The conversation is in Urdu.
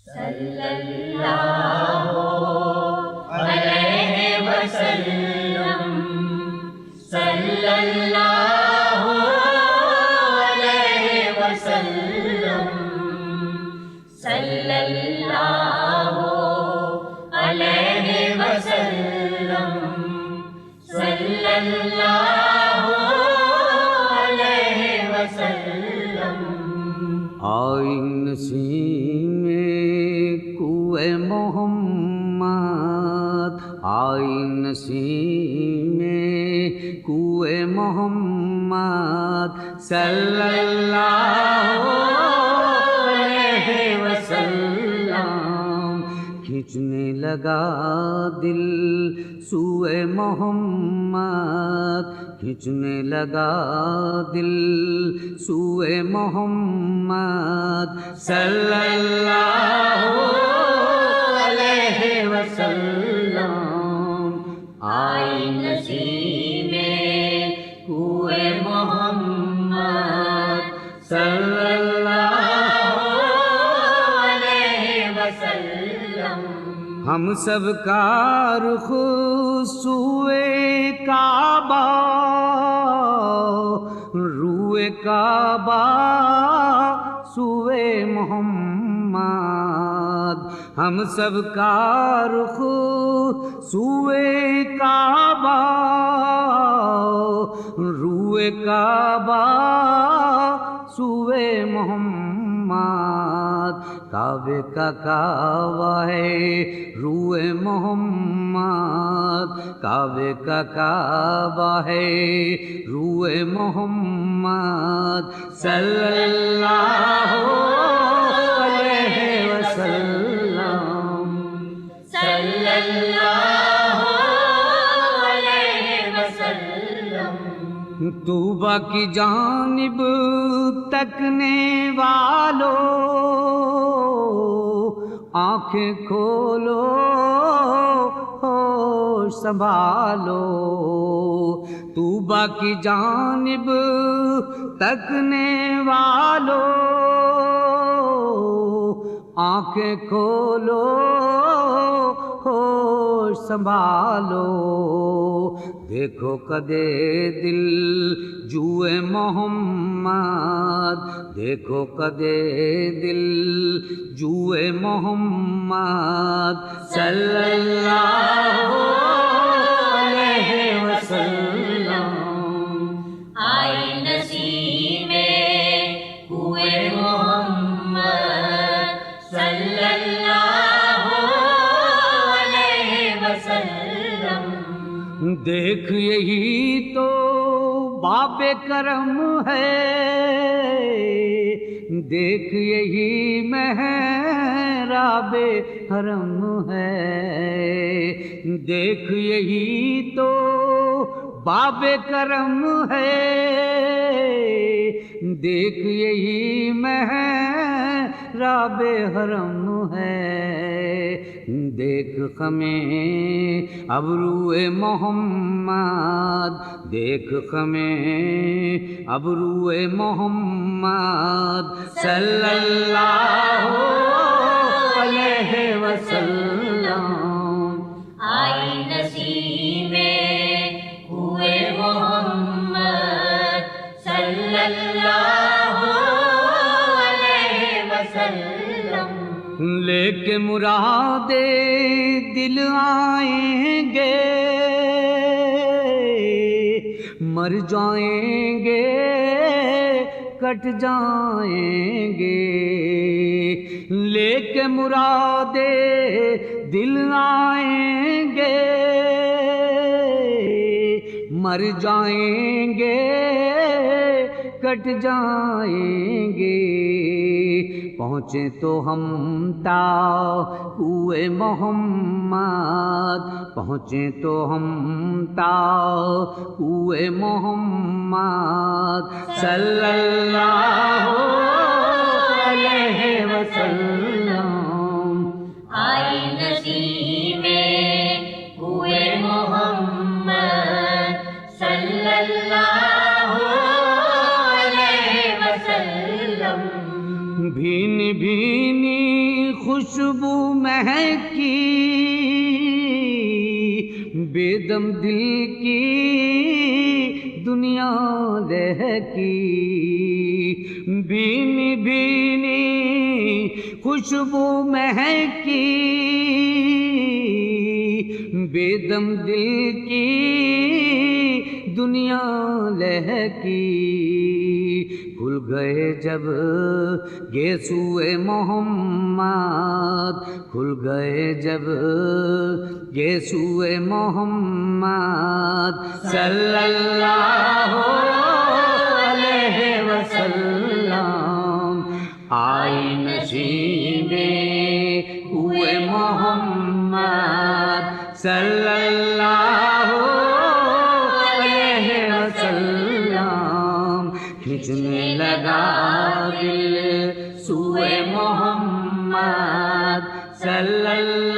صلی اللہ علیہ وسلم، صلی اللہ علیہ وسلم، صلی اللہ علیہ وسلم، صلی اللہ علیہ وسلم۔ آئی نسیم کوہ محمد، آئی نسیم کوہ محمد، صلی اللہ علیہ وسلم۔ کھینچنے لگا دل سوئے محمد، کھینچنے لگا دل سوئے محمد، صلی اللہ علیہ وسلم۔ آئی نسیم کوہ محمد، صلی اللہ علیہ وسلم۔ ہم سب کا رخ سوئے کعبہ، روئے کعبہ سوئے محمد، ہم سب کا رخ سوئے کعبہ، روئے کعبہ سوئے محمد۔ کعبے کا کعبہ ہے روئے محمد، کعبے کا کعبہ ہے روئے محمد، صلی اللہ علیہ وسلم، صلی اللہ علیہ وسلم۔ طوبہ کی جانب تکنے والو آنکھیں کھولو ہوش سنبھالو، طوبہ کی جانب تکنے والو آنکھیں کھولو ہوش سنبھالو۔ دیکھو کدے دل جوئے محمد، دیکھو کدے دل جوئے محمد، صلی اللہ علیہ وسلم۔ آئی نسیم کوہ محمد، صلی اللہ علیہ وسلم۔ دیکھ یہی تو باب کرم ہے، دیکھ یہی محراب حرم ہے، دیکھ یہی تو باب کرم ہے، دیکھ یہی محراب حرم ہے، دیکھ خمیں ابرو محمد، دیکھ خمیں ابرو محمد، صلی اللہ علیہ وسلم۔ آئی نسیم کوہ محمد، صلی اللہ علیہ وسلم۔ لے کے مرادے دل آئیں گے، مر جائیں گے کٹ جائیں گے، لے کے مرادے دل آئیں گے، مر جائیں گے کٹ جائیں گے۔ پہنچے تو ہم تا کوہ محمد، پہنچے تو ہم تا کوہ محمد، صلی اللہ علیہ وسلم۔ آئی نسیم کوہ محمد، صلی اللہ علیہ وسلم۔ بھینی بھینی خوش خوشبو مہکی بے دم دل کی دنیا دہکی بھینی بھینی خوشبو مہکی بے دم دل کی دنیا لہکی کھل گئے جب گیسوئے محمد کھل گئے جب گیسوئے محمد صلی اللہ علیہ وسلم آئی نصیبے ہوئے محمد صلی اللہ علیہ وسلم کھینچنے لگا دل سوئے محمد صلی اللہ